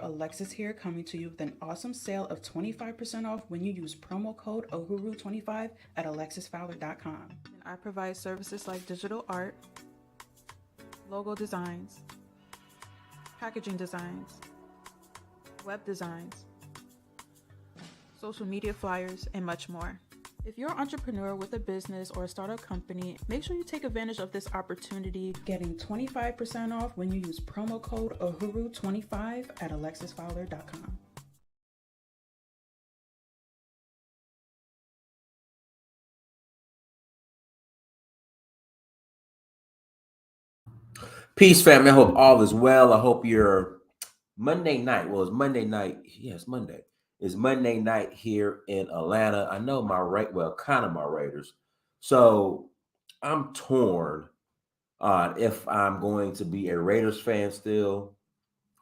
Alexis here, coming to you with an awesome sale of 25% off when you use promo code OHURU25 at alexisfowler.com. I provide services like digital art, logo designs, packaging designs, web designs, social media flyers, and much more. If you're an entrepreneur with a business or a startup company, make sure you take advantage of this opportunity, getting 25% off when you use promo code OHURU25 at alexisfowler.com. Peace, family. I hope all is well. I hope your Monday night. Well, it's Monday night. Yes, Monday. It's Monday night here in Atlanta. I know kind of my Raiders. So I'm torn on if I'm going to be a Raiders fan still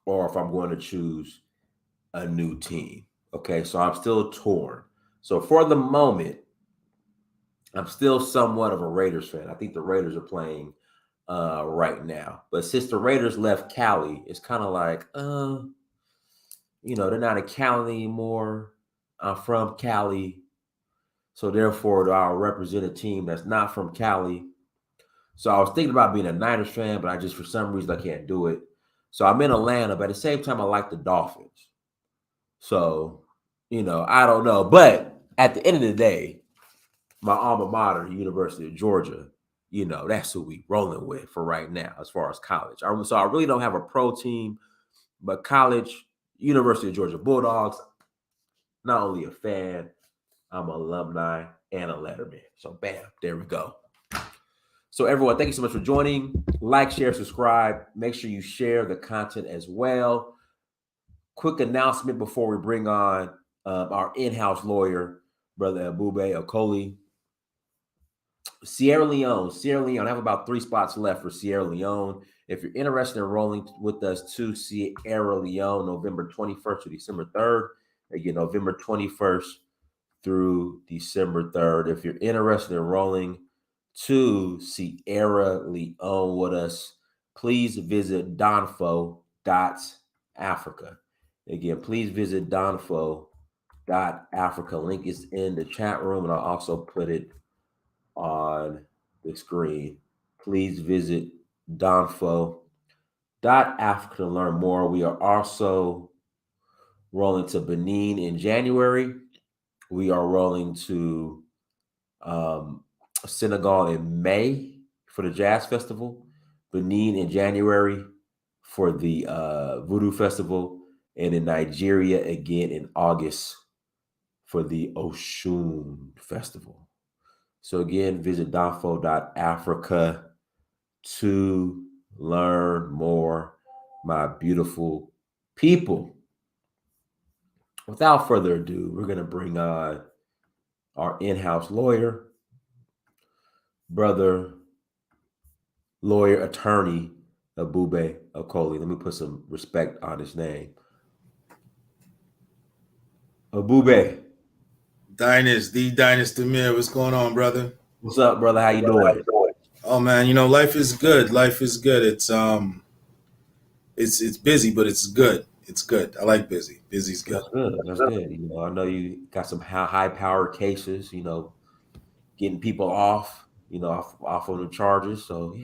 or if I'm going to choose a new team. Okay, so I'm still torn. So for the moment, I'm still somewhat of a Raiders fan. I think the Raiders are playing right now. But since the Raiders left Cali, it's kind of like, they're not in Cali anymore. I'm from Cali. So therefore, I'll represent a team that's not from Cali. So I was thinking about being a Niners fan, but I just, for some reason, I can't do it. So I'm in Atlanta, but at the same time, I like the Dolphins. So, I don't know. But at the end of the day, my alma mater, University of Georgia, that's who we rolling with for right now as far as college. So I really don't have a pro team, but college, University of Georgia Bulldogs, not only a fan, I'm an alumni and a letterman. So bam, there we go. So everyone, thank you so much for joining. Like, share, subscribe. Make sure you share the content as well. Quick announcement before we bring on our in-house lawyer, Brother Ebube Okoli. Sierra Leone. I have about 3 spots left for Sierra Leone. If you're interested in rolling with us to Sierra Leone, November 21st to December 3rd, again, November 21st through December 3rd. If you're interested in rolling to Sierra Leone with us, please visit donfo.africa. Again, please visit donfo.africa. Link is in the chat room, and I'll also put it on the screen. Please visit donfo.africa to learn more. We are also rolling to Benin in January. We are rolling to Senegal in May for the Jazz Festival, Benin in January for the Voodoo Festival, and in Nigeria again in August for the Oshun Festival. So again, visit donfo.africa to learn more, my beautiful people. Without further ado, we're going to bring on our in-house lawyer, brother, lawyer, attorney, Ebube Okoli. Let me put some respect on his name. Ebube. The Dynasty Demir, what's going on, brother? What's up, brother? How you doing? Oh man, life is good. Life is good. It's busy, but it's good. It's good. I like busy. Busy's good. That's good. That's good. I know you got some high-powered cases. Getting people off. Off on the charges. So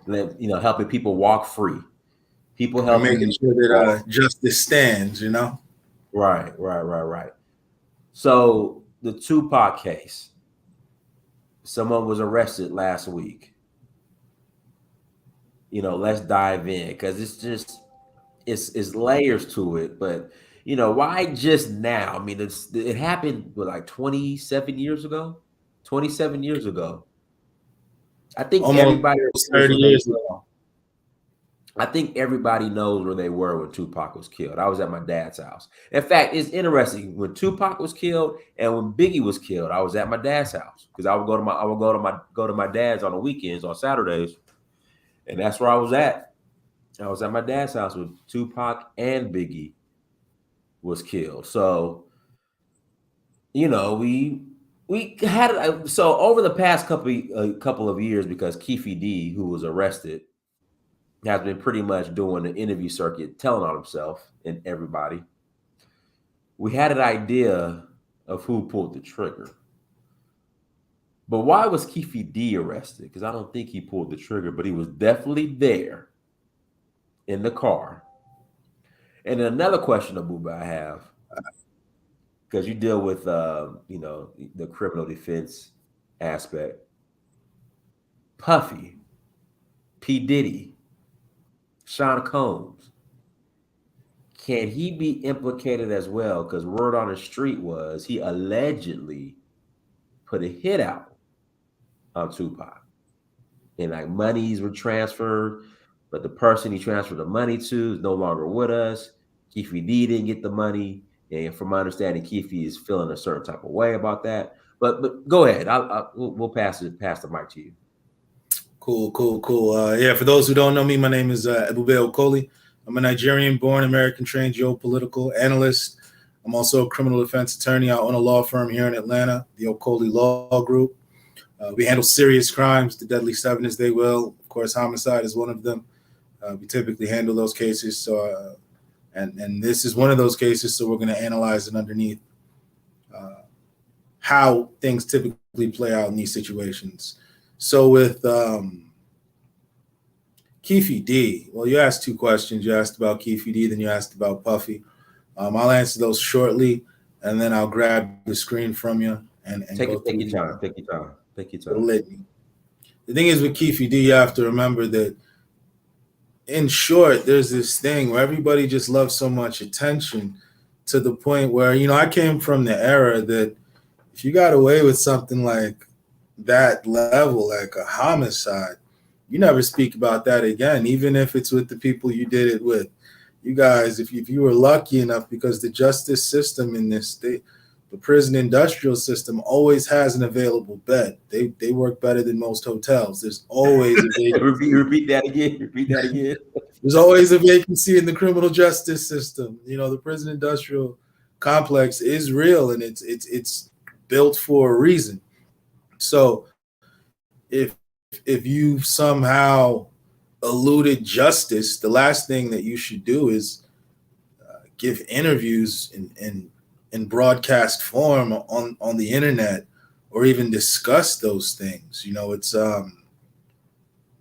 yeah, helping people walk free. People And helping making sure that justice stands. Right. So the Tupac case. Someone was arrested last week. Let's dive in because it's layers to it. But why just now? I mean, it happened like 27 years ago. 27 years ago. I think Almost everybody 30 years ago. I think everybody knows where they were when Tupac was killed. I was at my dad's house. In fact, it's interesting when Tupac was killed and when Biggie was killed. I was at my dad's house because I would go to my dad's on the weekends on Saturdays, and that's where I was at. I was at my dad's house when Tupac and Biggie was killed. So, we had so over the past couple of years because Keefe D, who was arrested, has been pretty much doing the interview circuit, telling on himself and everybody. We had an idea of who pulled the trigger. But why was Keefe D arrested? Because I don't think he pulled the trigger, but he was definitely there in the car. And then another question, Ebube, I have, because you deal with the criminal defense aspect. Puffy, P. Diddy, Sean Combs, can he be implicated as well? Because word on the street was he allegedly put a hit out on Tupac. And like monies were transferred, but the person he transferred the money to is no longer with us. Keefe D didn't get the money. And from my understanding, Keefe is feeling a certain type of way about that. But go ahead. We'll pass the mic to you. Cool. Yeah, for those who don't know me, my name is Ebube Okoli. I'm a Nigerian-born, American-trained geopolitical analyst. I'm also a criminal defense attorney. I own a law firm here in Atlanta, the Okoli Law Group. We handle serious crimes, the deadly seven as they will. Of course, homicide is one of them. We typically handle those cases. So, and this is one of those cases. So we're going to analyze it underneath how things typically play out in these situations. So with Keefe D, well, you asked two questions. You asked about Keefe D, then you asked about Puffy. I'll answer those shortly, and then I'll grab the screen from you and take go your time. Take your time. Litany. The thing is with Keefe D, you have to remember that, in short, there's this thing where everybody just loves so much attention to the point where, I came from the era that if you got away with something like that level, like a homicide, you never speak about that again, even if it's with the people you did it with. You guys, if you were lucky enough, because the justice system in this state, the prison industrial system always has an available bed. They work better than most hotels. There's always a vacancy. Repeat that again. There's always a vacancy in the criminal justice system. The prison industrial complex is real, and it's built for a reason. So if you somehow eluded justice, the last thing that you should do is give interviews in broadcast form on the internet, or even discuss those things.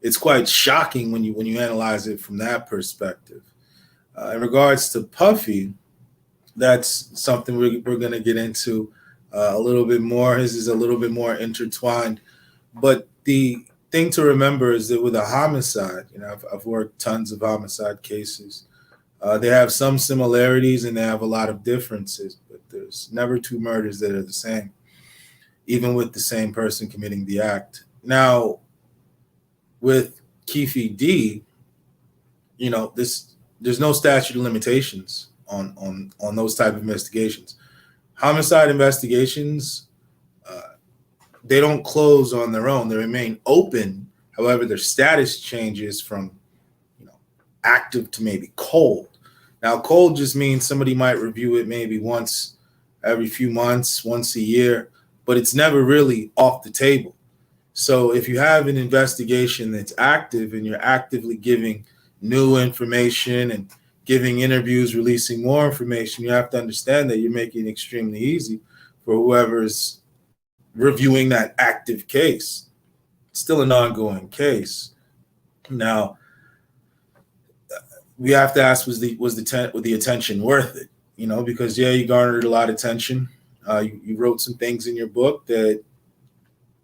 It's quite shocking when you analyze it from that perspective. In regards to Puffy, that's something we're going to get into a little bit more. His is a little bit more intertwined, but the thing to remember is that with a homicide, I've worked tons of homicide cases. They have some similarities and they have a lot of differences, but there's never two murders that are the same, even with the same person committing the act. Now, with Keefe D, there's no statute of limitations on those type of investigations. Homicide investigations, they don't close on their own. They remain open. However, their status changes from active to maybe cold. Now, cold just means somebody might review it maybe once every few months, once a year, but it's never really off the table. So if you have an investigation that's active and you're actively giving new information and giving interviews, releasing more information, you have to understand that you're making it extremely easy for whoever's reviewing that active case. It's still an ongoing case. Now, we have to ask, was the attention worth it? Because you garnered a lot of attention. You wrote some things in your book that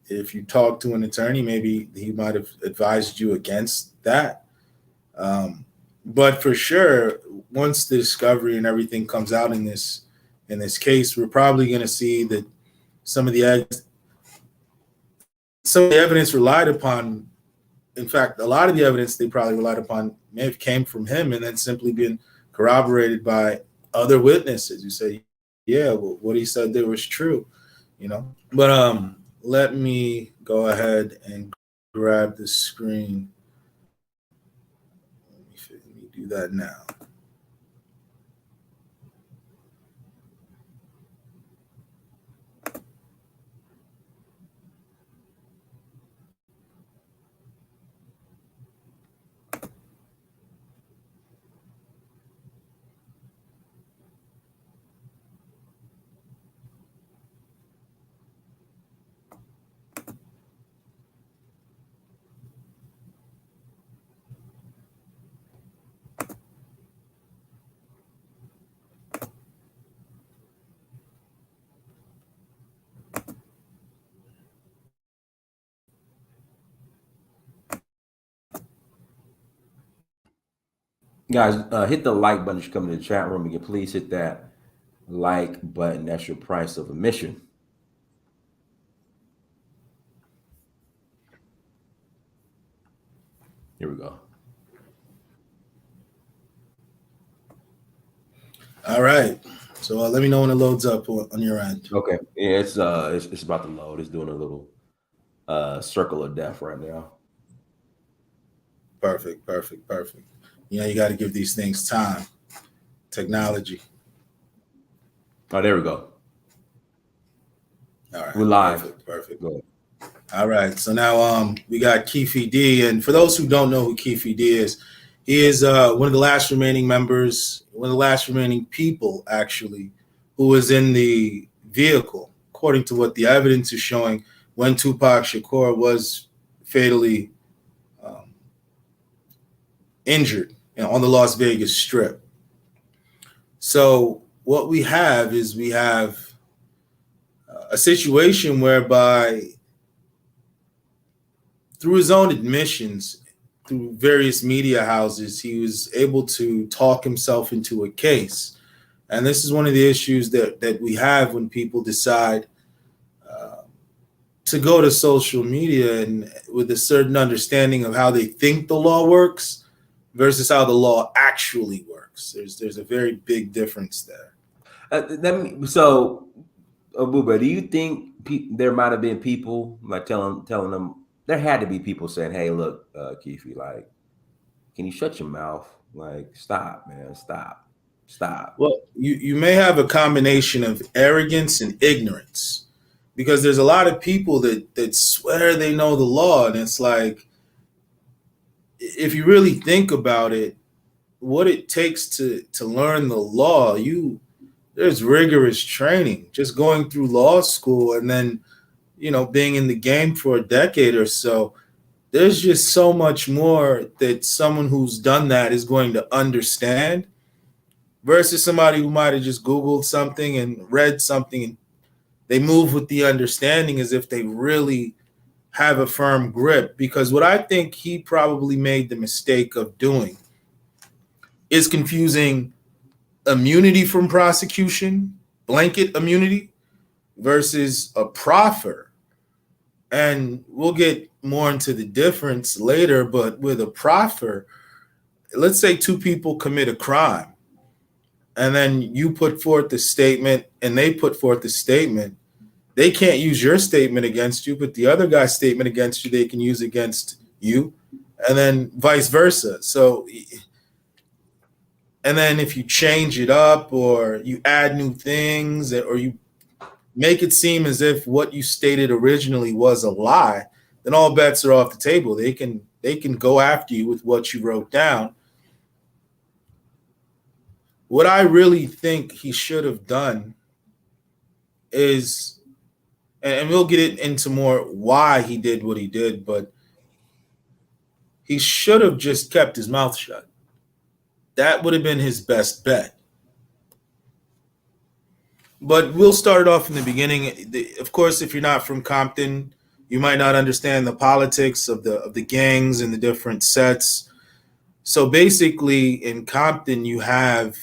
if you talk to an attorney, maybe he might have advised you against that. But for sure, once the discovery and everything comes out in this case, we're probably going to see that some of the evidence relied upon, in fact, a lot of the evidence they probably relied upon may have came from him and then simply been corroborated by other witnesses who say, yeah, well, what he said there was true, But let me go ahead and grab the screen. Let me do that now. Guys, hit the like button if you come in the chat room. Again, please hit that like button. That's your price of admission. Here we go. All right. So let me know when it loads up on your end. Okay. Yeah, it's about to load. It's doing a little circle of death right now. Perfect. You know, you got to give these things time. Technology. Oh, there we go. All right. We're live. Perfect. Go ahead. All right. So now we got Keefe D. And for those who don't know who Keefe D is, he is one of the last remaining members, one of the last remaining people, actually, who was in the vehicle, according to what the evidence is showing, when Tupac Shakur was fatally injured, you know, on the Las Vegas Strip. So what we have is a situation whereby, through his own admissions, through various media houses, he was able to talk himself into a case. And this is one of the issues that we have when people decide to go to social media and with a certain understanding of how they think the law works versus how the law actually works. There's a very big difference there. So, Ebube, do you think there might have been people like telling them? There had to be people saying, "Hey, look, Keefe, like, can you shut your mouth? Like, stop, man, stop." Well, you may have a combination of arrogance and ignorance, because there's a lot of people that swear they know the law, and it's like, if you really think about it, what it takes to learn the law, there's rigorous training. Just going through law school and then, you know, being in the game for a decade or so, there's just so much more that someone who's done that is going to understand versus somebody who might have just Googled something and read something, and they move with the understanding as if they really have a firm grip. Because what I think he probably made the mistake of doing is confusing immunity from prosecution, blanket immunity, versus a proffer. And we'll get more into the difference later, but with a proffer, let's say two people commit a crime, and then you put forth the statement and they put forth the statement. They can't use your statement against you, but the other guy's statement against you, they can use against you, and then vice versa. So, and then if you change it up or you add new things or you make it seem as if what you stated originally was a lie, then all bets are off the table. They can go after you with what you wrote down. What I really think he should have done is, and we'll get into more why he did what he did, but he should have just kept his mouth shut. That would have been his best bet. But we'll start it off in the beginning. Of course, if you're not from Compton, you might not understand the politics of the gangs and the different sets. So basically, in Compton, you have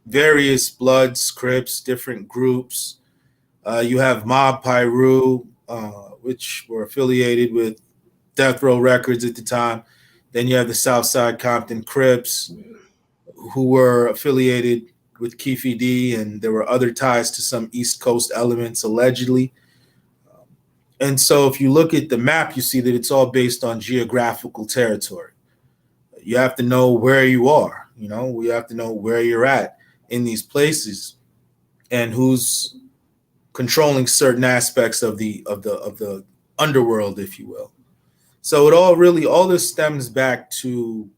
various Bloods, Crips, different groups. You have Mob Piru, which were affiliated with Death Row Records at the time. Then you have the Southside Compton Crips, who were affiliated with Keefe D, and there were other ties to some East Coast elements, allegedly. And so if you look at the map, you see that it's all based on geographical territory. You have to know where you are. You know, we have to know where you're at in these places and who's controlling certain aspects of the underworld, if you will. So all this stems back to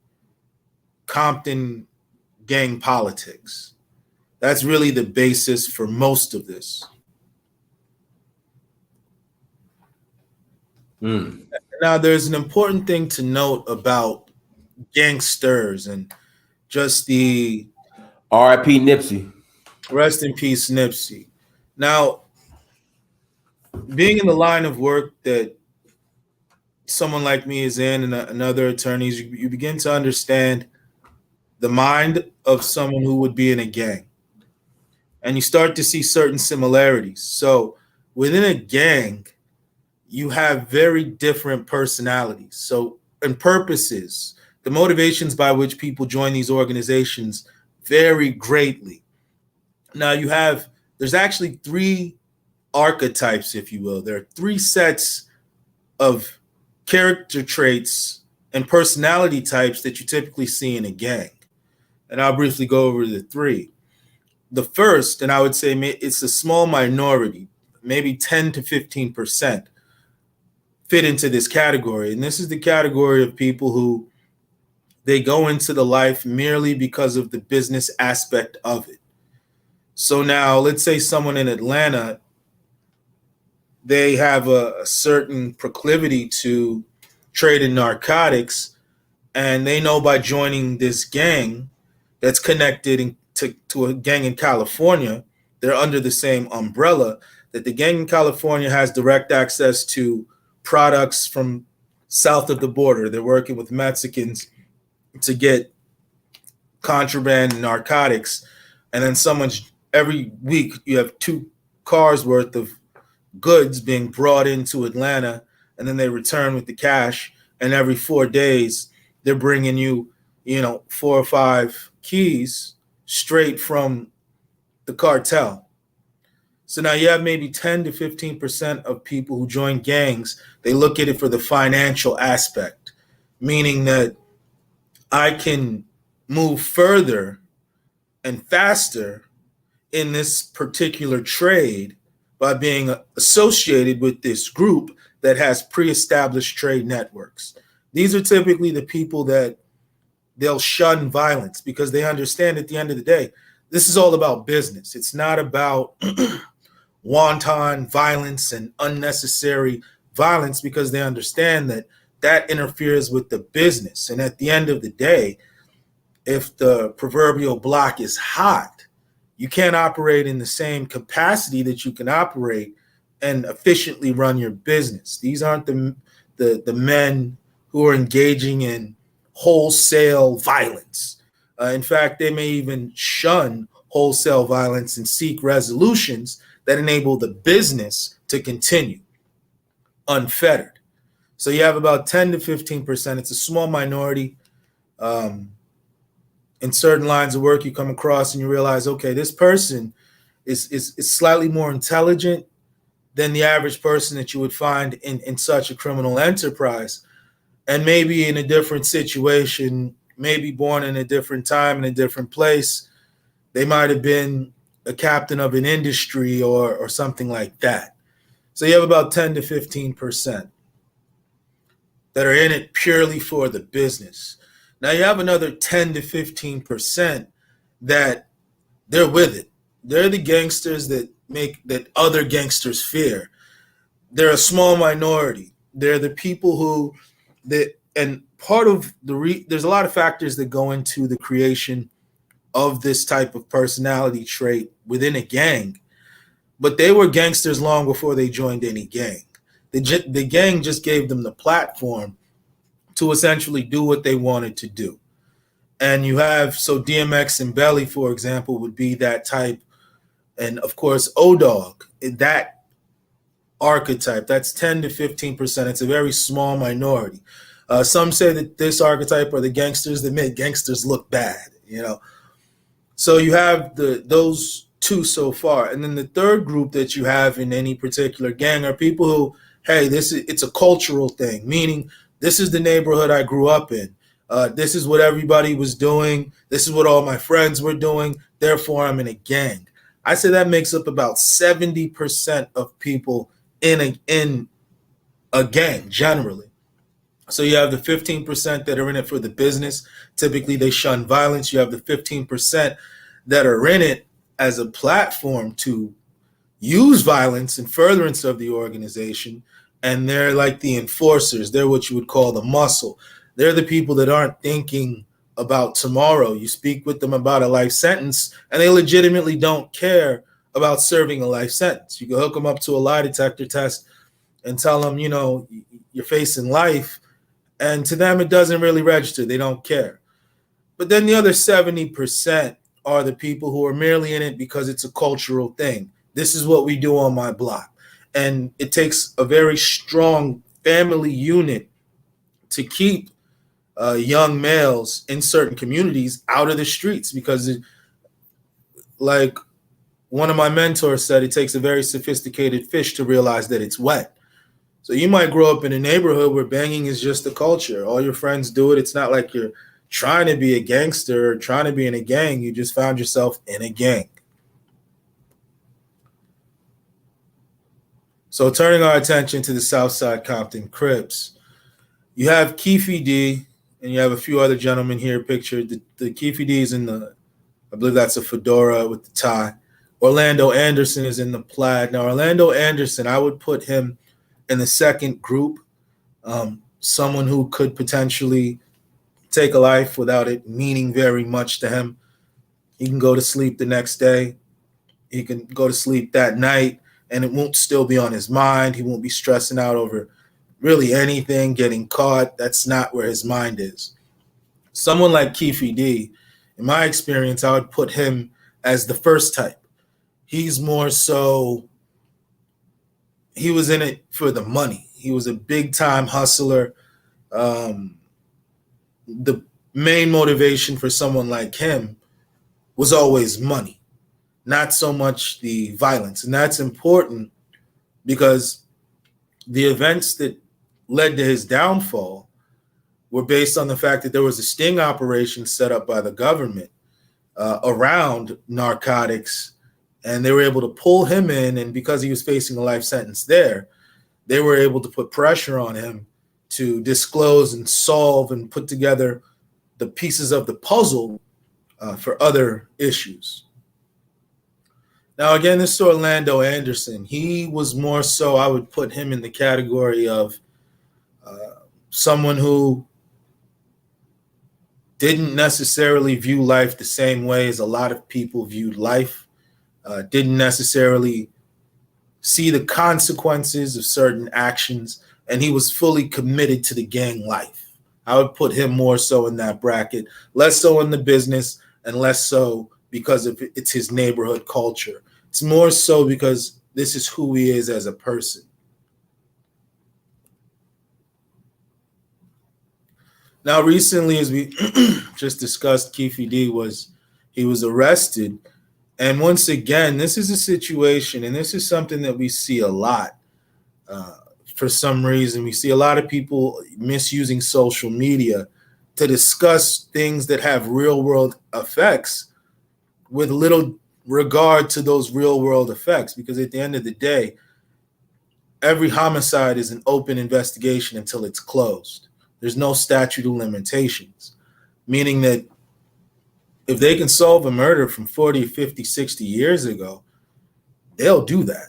Compton gang politics. That's really the basis for most of this. Now, there's an important thing to note about gangsters and just the R.I.P. Nipsey. Rest in peace, Nipsey. Now, being in the line of work that someone like me is in and other attorneys, you begin to understand the mind of someone who would be in a gang. And you start to see certain similarities. So within a gang, you have very different personalities. So, and purposes, the motivations by which people join these organizations vary greatly. Now there's actually 3 archetypes, if you will. There are 3 sets of character traits and personality types that you typically see in a gang. And I'll briefly go over the 3. The first, and I would say it's a small minority, maybe 10 to 15% fit into this category. And this is the category of people who they go into the life merely because of the business aspect of it. So now let's say someone in Atlanta, they have a certain proclivity to trade in narcotics, and they know by joining this gang that's connected to a gang in California, they're under the same umbrella, that the gang in California has direct access to products from south of the border. They're working with Mexicans to get contraband narcotics. And then every week you have 2 cars worth of goods being brought into Atlanta, and then they return with the cash. And every 4 days, they're bringing you, 4 or 5 keys straight from the cartel. So now you have maybe 10 to 15% of people who join gangs. They look at it for the financial aspect, meaning that I can move further and faster in this particular trade by being associated with this group that has pre-established trade networks. These are typically the people that they'll shun violence because they understand at the end of the day, this is all about business. It's not about wanton violence and unnecessary violence, because they understand that that interferes with the business. And at the end of the day, if the proverbial block is hot, you can't operate in the same capacity that you can operate and efficiently run your business. These aren't the men who are engaging in wholesale violence. In fact, they may even shun wholesale violence and seek resolutions that enable the business to continue unfettered. So you have about 10 to 15%. It's a small minority. In certain lines of work, you come across and you realize, okay, this person is slightly more intelligent than the average person that you would find in such a criminal enterprise, and maybe in a different situation, maybe born in a different time, in a different place. They might have been a captain of an industry or something like that. So you have about 10 to 15% that are in it purely for the business. Now you have another 10 to 15% that they're with it. They're the gangsters that make that other gangsters fear. They're a small minority. They're the people and part of there's a lot of factors that go into the creation of this type of personality trait within a gang, but they were gangsters long before they joined any gang. The gang just gave them the platform to essentially do what they wanted to do. And you have, so DMX and Belly, for example, would be that type. And of course, O-Dog, that archetype, that's 10 to 15%. It's a very small minority. Some say that this archetype are the gangsters that make gangsters look bad, So you have those 2 so far. And then the third group that you have in any particular gang are people who, hey, it's a cultural thing, meaning this is the neighborhood I grew up in. This is what everybody was doing. This is what all my friends were doing. Therefore, I'm in a gang. I say that makes up about 70% of people in a gang generally. So you have the 15% that are in it for the business. Typically, they shun violence. You have the 15% that are in it as a platform to use violence in furtherance of the organization. And they're like the enforcers. They're what you would call the muscle. They're the people that aren't thinking about tomorrow. You speak with them about a life sentence, and they legitimately don't care about serving a life sentence. You can hook them up to a lie detector test and tell them, you're facing life. And to them, it doesn't really register. They don't care. But then the other 70% are the people who are merely in it because it's a cultural thing. This is what we do on my block. And it takes a very strong family unit to keep young males in certain communities out of the streets, because like one of my mentors said, it takes a very sophisticated fish to realize that it's wet. So you might grow up in a neighborhood where banging is just the culture. All your friends do it. It's not like you're trying to be a gangster or trying to be in a gang. You just found yourself in a gang. So turning our attention to the Southside Compton Crips, you have Keefe D, and you have a few other gentlemen here pictured. The Keefe D is in the, I believe that's a fedora with the tie. Orlando Anderson is in the plaid. Now, Orlando Anderson, I would put him in the second group, someone who could potentially take a life without it meaning very much to him. He can go to sleep the next day. He can go to sleep that night, and it won't still be on his mind. He won't be stressing out over really anything, getting caught. That's not where his mind is. Someone like Keefe D, in my experience, I would put him as the first type. He's more so, he was in it for the money. He was a big-time hustler. The main motivation for someone like him was always money, not so much the violence. And that's important because the events that led to his downfall were based on the fact that there was a sting operation set up by the government around narcotics, and they were able to pull him in. And because he was facing a life sentence there, they were able to put pressure on him to disclose and solve and put together the pieces of the puzzle for other issues. Now, again, this is Orlando Anderson. He was more so, I would put him in the category of someone who didn't necessarily view life the same way as a lot of people viewed life, didn't necessarily see the consequences of certain actions, and he was fully committed to the gang life. I would put him more so in that bracket, less so in the business and less so because of it's his neighborhood culture. It's more so because this is who he is as a person. Now, recently, as we just discussed, Keefe D he was arrested. And once again, this is a situation, and this is something that we see a lot. For some reason, we see a lot of people misusing social media to discuss things that have real-world effects with little regard to those real-world effects. Because at the end of the day, every homicide is an open investigation until it's closed. There's no statute of limitations, meaning that if they can solve a murder from 40, 50, 60 years ago, they'll do that.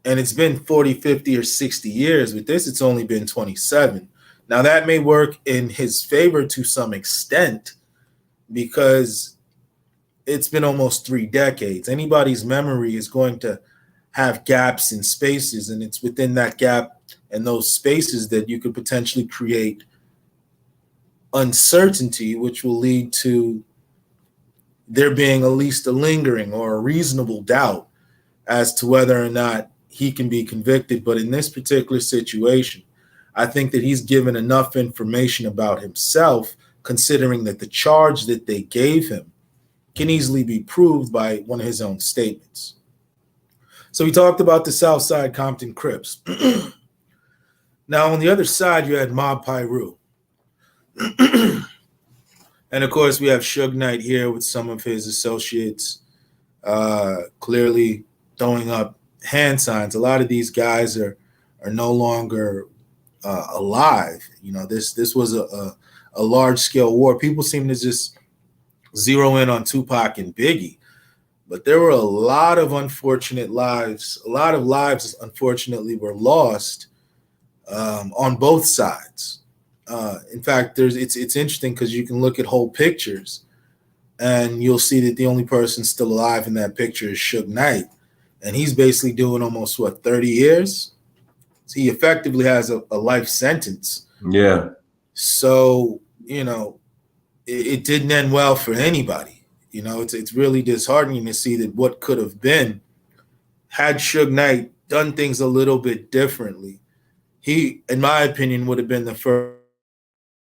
And it's been 40, 50, or 60 years. With this, it's only been 27. Now, that may work in his favor to some extent because it's been almost 3 decades. Anybody's memory is going to have gaps in spaces, and it's within that gap and those spaces that you could potentially create uncertainty, which will lead to there being at least a lingering or a reasonable doubt as to whether or not he can be convicted. But in this particular situation, I think that he's given enough information about himself, considering that the charge that they gave him can easily be proved by one of his own statements. So we talked about the Southside Compton Crips. Now, on the other side, you had Mob Piru. And, of course, we have Suge Knight here with some of his associates clearly throwing up hand signs. A lot of these guys are no longer alive. You know, this was a large-scale war. People seem to just zero in on Tupac and Biggie. But there were a lot of unfortunate lives. A lot of lives, unfortunately, were lost on both sides. In fact, it's interesting because you can look at whole pictures and you'll see that the only person still alive in that picture is Suge Knight. And he's basically doing almost, 30 years? So he effectively has a life sentence. Yeah. So, you know, it didn't end well for anybody. You know, it's really disheartening to see that what could have been had Suge Knight done things a little bit differently. He, in my opinion, would have been the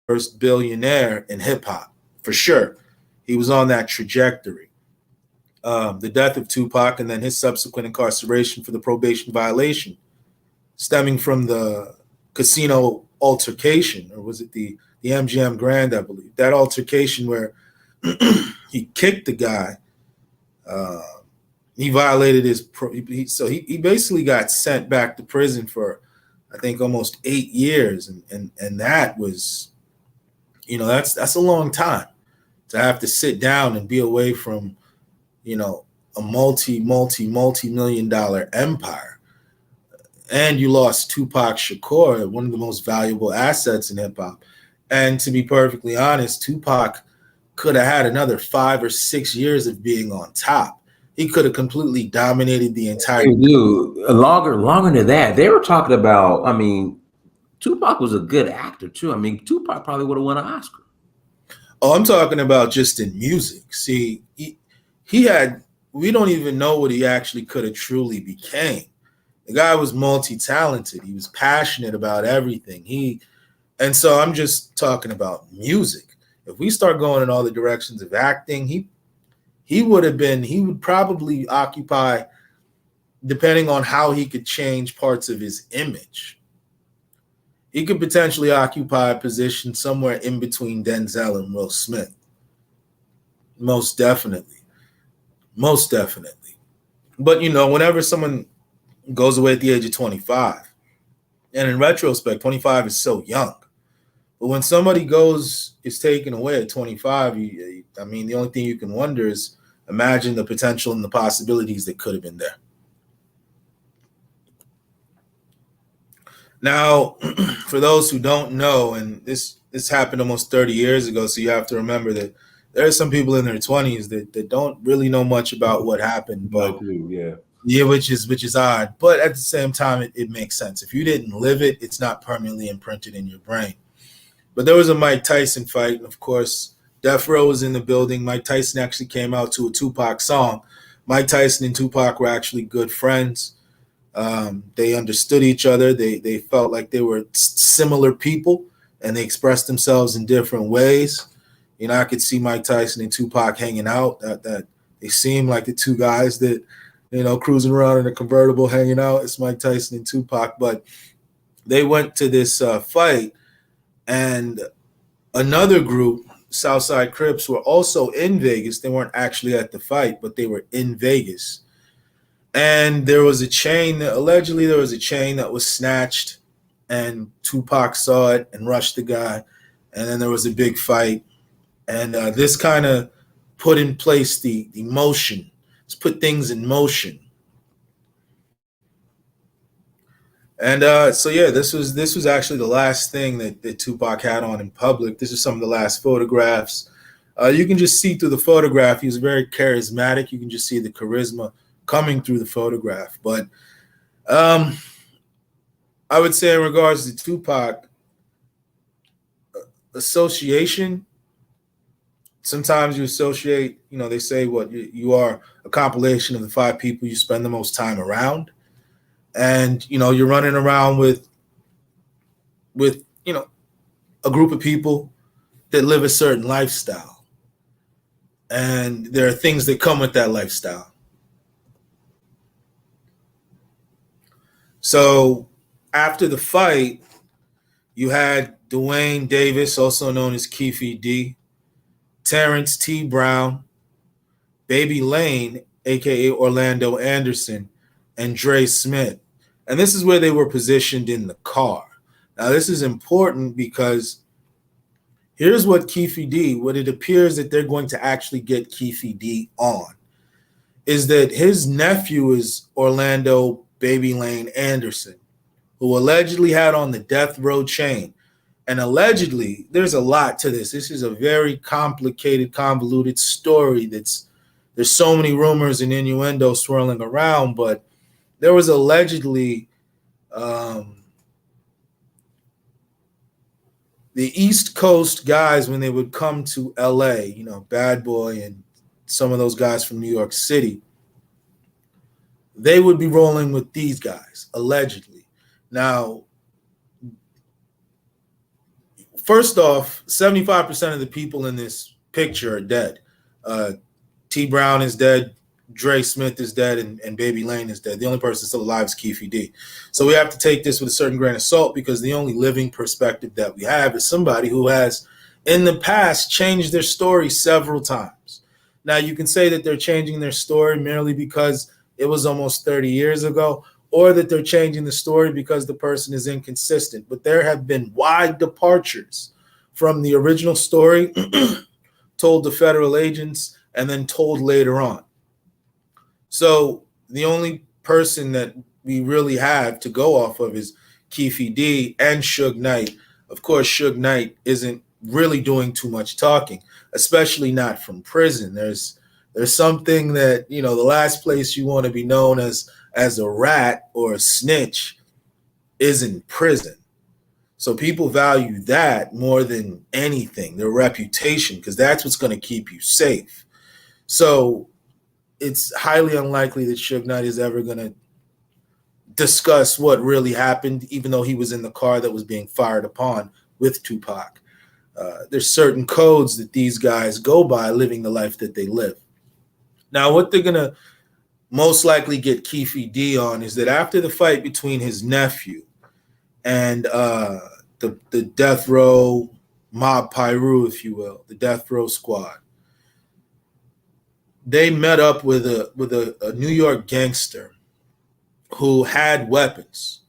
first billionaire in hip hop for sure. He was on that trajectory. The death of Tupac and then his subsequent incarceration for the probation violation, stemming from the casino altercation, or was it the MGM Grand, I believe, that altercation where he kicked the guy. He violated his so he basically got sent back to prison for, I think, almost 8 years, and that was, you know, that's a long time to have to sit down and be away from, you know, a multi-million-dollar empire. And you lost Tupac Shakur, one of the most valuable assets in hip hop. And to be perfectly honest, Tupac could have had another 5 or 6 years of being on top. He could have completely dominated the entire. Dude, longer than that. They were talking about, I mean, Tupac was a good actor too. I mean, Tupac probably would have won an Oscar. Oh, I'm talking about just in music. See, he had, we don't even know what he actually could have truly became. The guy was multi-talented. He was passionate about everything. And so I'm just talking about music. If we start going in all the directions of acting, he would probably occupy, depending on how he could change parts of his image, he could potentially occupy a position somewhere in between Denzel and Will Smith. Most definitely. Most definitely. But, you know, whenever someone goes away at the age of 25, and in retrospect, 25 is so young. But when somebody is taken away at 25, I mean, the only thing you can wonder is imagine the potential and the possibilities that could have been there. Now, for those who don't know, and this happened almost 30 years ago, so you have to remember that there are some people in their 20s that don't really know much about what happened. But yeah, which is odd. But at the same time, it makes sense. If you didn't live it, it's not permanently imprinted in your brain. But there was a Mike Tyson fight, and of course, Death Row was in the building. Mike Tyson actually came out to a Tupac song. Mike Tyson and Tupac were actually good friends. They understood each other. They felt like they were similar people, and they expressed themselves in different ways. You know, I could see Mike Tyson and Tupac hanging out. That they seemed like the two guys that, you know, cruising around in a convertible hanging out. It's Mike Tyson and Tupac. But they went to this fight, and another group, Southside Crips, were also in Vegas. They weren't actually at the fight, but they were in Vegas. And there was a chain, allegedly there was a chain that was snatched, and Tupac saw it and rushed the guy. And then there was a big fight. And this kind of put in place the motion. It's put things in motion. And so, yeah, this was actually the last thing that Tupac had on in public. This is some of the last photographs. You can just see through the photograph. He was very charismatic. You can just see the charisma coming through the photograph. But I would say in regards to Tupac, association, sometimes you associate, you know, they say you are a compilation of the 5 people you spend the most time around. And, you know, you're running around with, you know, a group of people that live a certain lifestyle. And there are things that come with that lifestyle. So after the fight, you had Dwayne Davis, also known as Keefe D, Terrence T. Brown, Baby Lane, a.k.a. Orlando Anderson, and Dre Smith. And this is where they were positioned in the car. Now, this is important because here's what Keefe D, what it appears that they're going to actually get Keefe D on, is that his nephew is Orlando Baby Lane Anderson, who allegedly had on the death row chain. And allegedly, there's a lot to this. This is a very complicated, convoluted story. There's so many rumors and innuendo swirling around, but there was allegedly the East Coast guys, when they would come to LA, you know, Bad Boy and some of those guys from New York City, they would be rolling with these guys, allegedly. Now, first off, 75% of the people in this picture are dead. T Brown is dead, Dre Smith is dead, and Baby Lane is dead. The only person still alive is Keefe D. So we have to take this with a certain grain of salt, because the only living perspective that we have is somebody who has, in the past, changed their story several times. Now, you can say that they're changing their story merely because it was almost 30 years ago, or that they're changing the story because the person is inconsistent. But there have been wide departures from the original story told to federal agents and then told later on. So the only person that we really have to go off of is Keefe D and Suge Knight. Of course, Suge Knight isn't really doing too much talking, especially not from prison. There's something that, you know, the last place you want to be known as a rat or a snitch is in prison. So people value that more than anything, their reputation, because that's what's going to keep you safe. So it's highly unlikely that Suge Knight is ever going to discuss what really happened, even though he was in the car that was being fired upon with Tupac. There's certain codes that these guys go by living the life that they live. Now, what they're going to most likely get Keefe D on is that after the fight between his nephew and the Death Row Mob Piru, if you will, the Death Row Squad, they met up with a New York gangster who had weapons.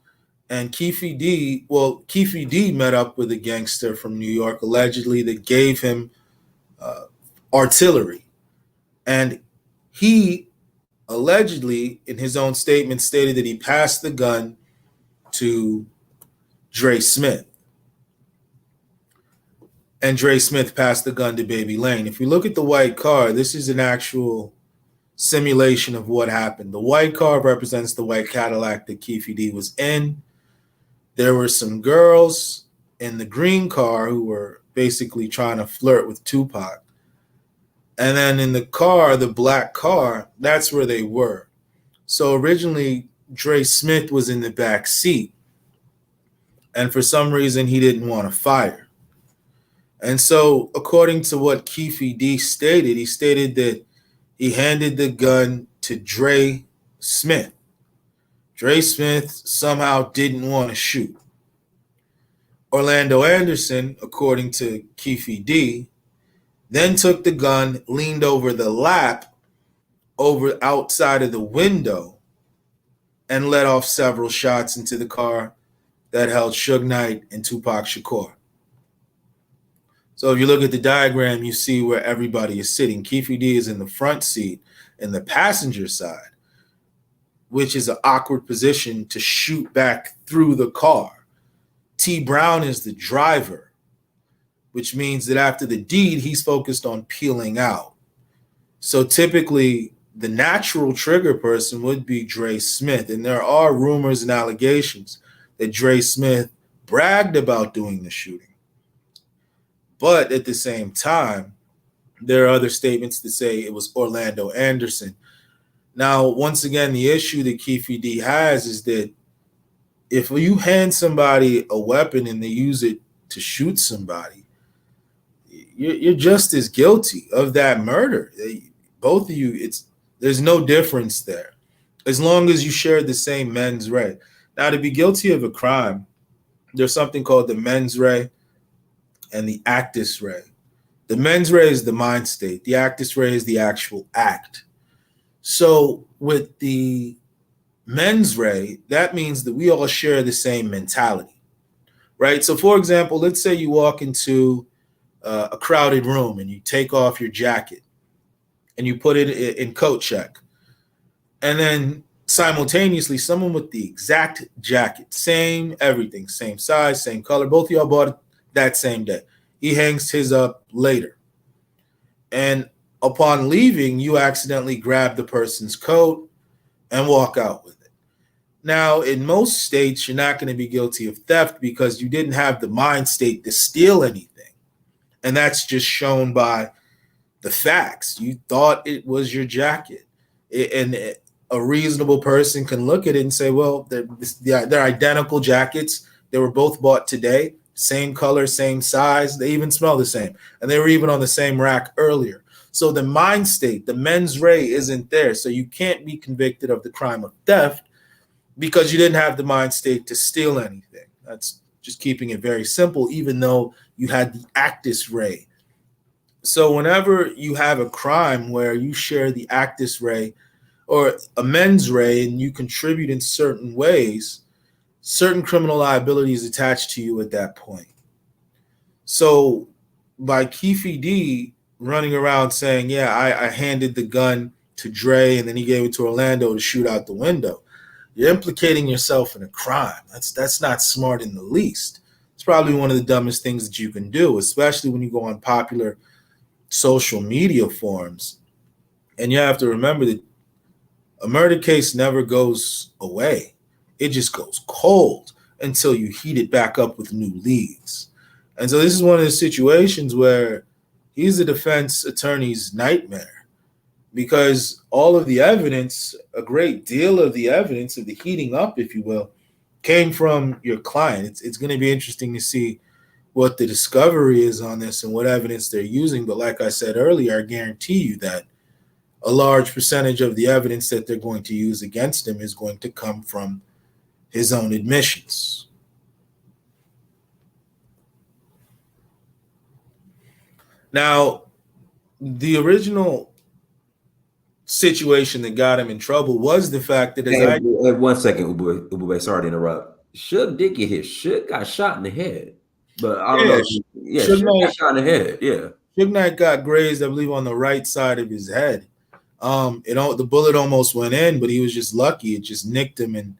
And Keefe D met up with a gangster from New York, allegedly, that gave him artillery. And he allegedly, in his own statement, stated that he passed the gun to Dre Smith. And Dre Smith passed the gun to Baby Lane. If we look at the white car, this is an actual simulation of what happened. The white car represents the white Cadillac that Keefe D was in. There were some girls in the green car who were basically trying to flirt with Tupac. And then in the car, the black car, that's where they were. So originally, Dre Smith was in the back seat. And for some reason, he didn't want to fire. And so, according to what Keefe D stated, he stated that he handed the gun to Dre Smith. Dre Smith somehow didn't want to shoot. Orlando Anderson, according to Keefe D, then took the gun, leaned over the lap, over outside of the window, and let off several shots into the car that held Suge Knight and Tupac Shakur. So if you look at the diagram, you see where everybody is sitting. Keefe D is in the front seat in the passenger side, which is an awkward position to shoot back through the car. T Brown is the driver, which means that after the deed, he's focused on peeling out. So typically, the natural trigger person would be Dre Smith. And there are rumors and allegations that Dre Smith bragged about doing the shooting. But at the same time, there are other statements that say it was Orlando Anderson. Now, once again, the issue that Keefe D has is that if you hand somebody a weapon and they use it to shoot somebody, you're just as guilty of that murder. Both of you, there's no difference there, as long as you share the same mens rea. Now, to be guilty of a crime, there's something called the mens rea and the actus rea. The mens rea is the mind state. The actus rea is the actual act. So with the mens rea, that means that we all share the same mentality, right? So for example, let's say you walk into a crowded room and you take off your jacket and you put it in coat check. And then simultaneously, someone with the exact jacket, same everything, same size, same color, both of y'all bought it that same day. He hangs his up later. And upon leaving, you accidentally grab the person's coat and walk out with it. Now, in most states, you're not going to be guilty of theft because you didn't have the mind state to steal anything. And that's just shown by the facts. You thought it was your jacket. And a reasonable person can look at it and say, well, they're identical jackets. They were both bought today, same color, same size. They even smell the same. And they were even on the same rack earlier. So the mind state, the mens rea isn't there. So you can't be convicted of the crime of theft because you didn't have the mind state to steal anything. That's just keeping it very simple, even though you had the actus rea. So whenever you have a crime where you share the actus rea or a mens rea and you contribute in certain ways, certain criminal liability is attached to you at that point. So by Keefe D running around saying, yeah, I handed the gun to Dre and then he gave it to Orlando to shoot out the window, you're implicating yourself in a crime. That's not smart in the least. It's probably one of the dumbest things that you can do, especially when you go on popular social media forums. And you have to remember that a murder case never goes away. It just goes cold until you heat it back up with new leads. And so this is one of the situations where he's the defense attorney's nightmare, because all of the evidence, a great deal of the evidence of the heating up, if you will, came from your client. It's going to be interesting to see what the discovery is on this and what evidence they're using. But like I said earlier, I guarantee you that a large percentage of the evidence that they're going to use against him is going to come from his own admissions. Now, the original situation that got him in trouble was the fact that one second, Ebube, sorry to interrupt. Suge did get hit. Suge got shot in the head, but I don't know. Suge got shot in the head. Yeah, Suge Knight got grazed, I believe, on the right side of his head. The bullet almost went in, but he was just lucky. It just nicked him, and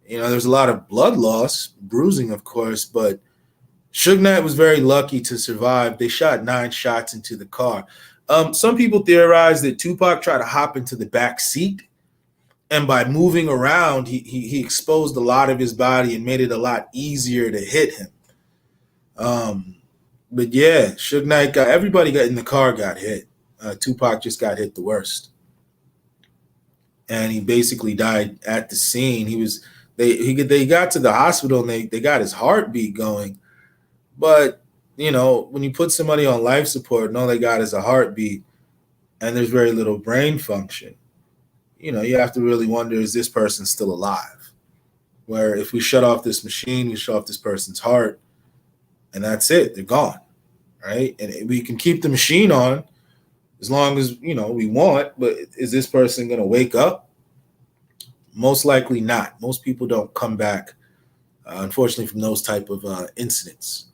there's a lot of blood loss, bruising, of course, but Suge Knight was very lucky to survive. They shot 9 shots into the car. Some people theorize that Tupac tried to hop into the back seat, and by moving around, he exposed a lot of his body and made it a lot easier to hit him. But yeah, Suge Knight everybody got in the car got hit. Tupac just got hit the worst, and he basically died at the scene. They got to the hospital and they got his heartbeat going, but when you put somebody on life support and all they got is a heartbeat and there's very little brain function, you have to really wonder, is this person still alive? Where if we shut off this machine, we shut off this person's heart, and that's it, they're gone, right? And we can keep the machine on as long as, we want, but is this person going to wake up? Most likely not. Most people don't come back, unfortunately, from those type of incidents.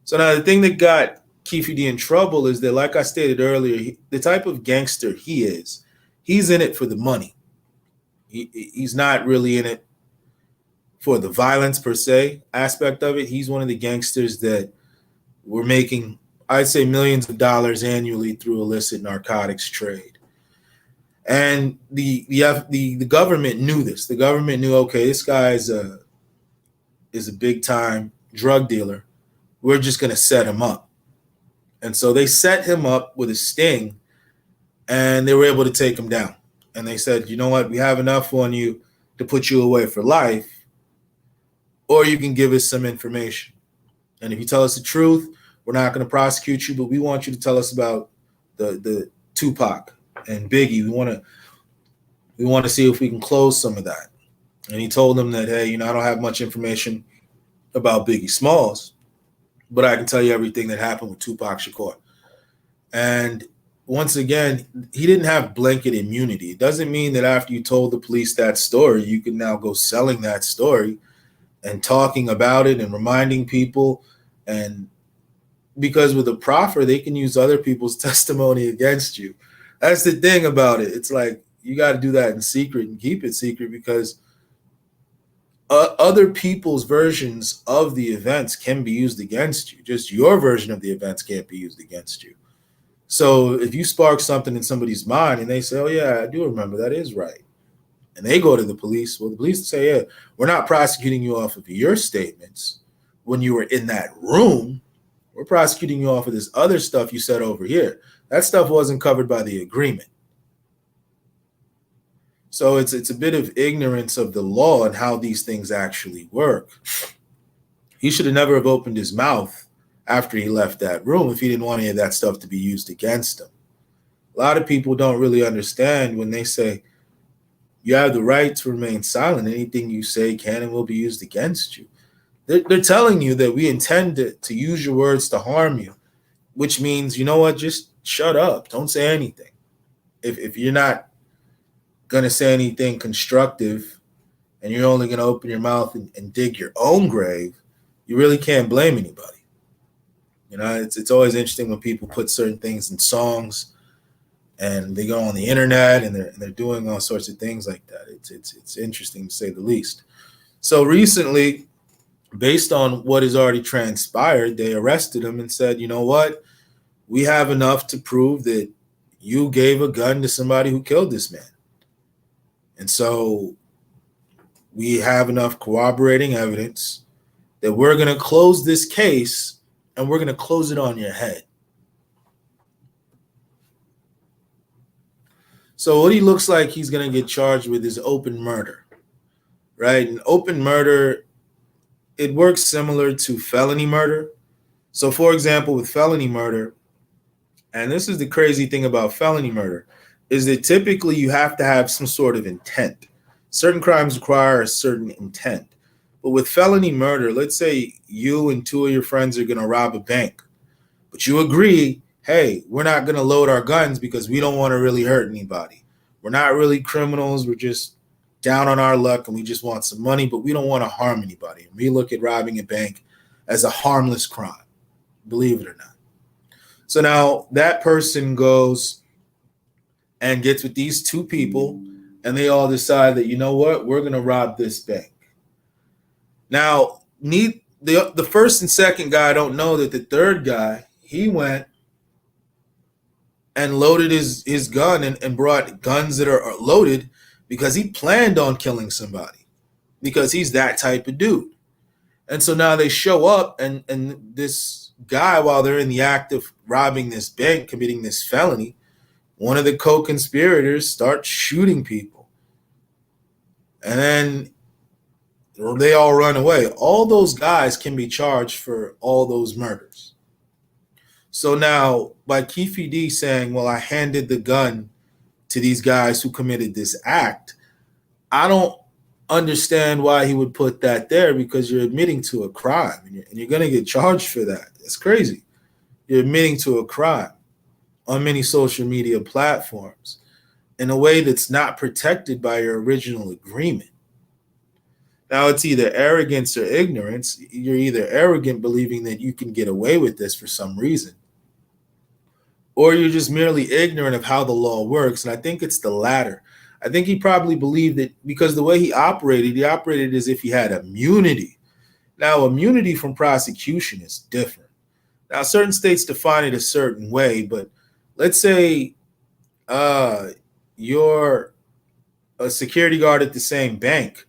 So now the thing that got Keefe D in trouble is that, like I stated earlier, the type of gangster he is, he's in it for the money. He's not really in it for the violence per se aspect of it. He's one of the gangsters that were making, I'd say, millions of dollars annually through illicit narcotics trade. And the government knew this. The government knew, okay, this guy is a big time drug dealer. We're just going to set him up. And so they set him up with a sting, and they were able to take him down. And they said, you know what, we have enough on you to put you away for life, or you can give us some information. And if you tell us the truth, we're not going to prosecute you, but we want you to tell us about the Tupac and Biggie. We want to see if we can close some of that. And he told them that, hey, I don't have much information about Biggie Smalls, but I can tell you everything that happened with Tupac Shakur. And once again, he didn't have blanket immunity. It doesn't mean that after you told the police that story, you can now go selling that story and talking about it and reminding people. And because with a proffer, they can use other people's testimony against you. That's the thing about it. It's like you got to do that in secret and keep it secret, because other people's versions of the events can be used against you. Just your version of the events can't be used against you. So if you spark something in somebody's mind and they say, oh, yeah, I do remember, that is right. and they go to the police, well, the police say, yeah, we're not prosecuting you off of your statements when you were in that room. We're prosecuting you off of this other stuff you said over here. That stuff wasn't covered by the agreement. So it's a bit of ignorance of the law and how these things actually work. He should have never have opened his mouth after he left that room if he didn't want any of that stuff to be used against him. A lot of people don't really understand when they say you have the right to remain silent. Anything you say can and will be used against you. They're telling you that we intend to use your words to harm you, which means, you know what, just shut up. Don't say anything. If you're not going to say anything constructive and you're only going to open your mouth and dig your own grave, you really can't blame anybody. You know, it's always interesting when people put certain things in songs and they go on the internet and they're doing all sorts of things like that. It's interesting to say the least. So recently, based on what has already transpired, they arrested him and said, you know what? We have enough to prove that you gave a gun to somebody who killed this man. And so we have enough corroborating evidence that we're going to close this case and we're going to close it on your head. So what he looks like he's going to get charged with is open murder, right? And open murder, it works similar to felony murder. So for example, with felony murder, and this is the crazy thing about felony murder, is that typically you have to have some sort of intent. Certain crimes require a certain intent. But with felony murder, let's say you and two of your friends are going to rob a bank, but you agree, hey, we're not going to load our guns because we don't want to really hurt anybody. We're not really criminals. We're just down on our luck and we just want some money, but we don't want to harm anybody. And we look at robbing a bank as a harmless crime, believe it or not. So now that person goes and gets with these two people and they all decide that, you know what, we're going to rob this bank. Now, the first and second guy don't know that the third guy, he went and loaded his gun and brought guns that are loaded because he planned on killing somebody because he's that type of dude. And so now they show up and this guy, while they're in the act of robbing this bank, committing this felony, one of the co-conspirators starts shooting people. And then they all run away. All those guys can be charged for all those murders. So now by Keefe saying, well, I handed the gun to these guys who committed this act, I don't understand why he would put that there because you're admitting to a crime and you're going to get charged for that. It's crazy. You're admitting to a crime on many social media platforms in a way that's not protected by your original agreement. Now, it's either arrogance or ignorance. You're either arrogant believing that you can get away with this for some reason, or you're just merely ignorant of how the law works. And I think it's the latter. I think he probably believed that because the way he operated as if he had immunity. Now, immunity from prosecution is different. Now, certain states define it a certain way, but let's say you're a security guard at the same bank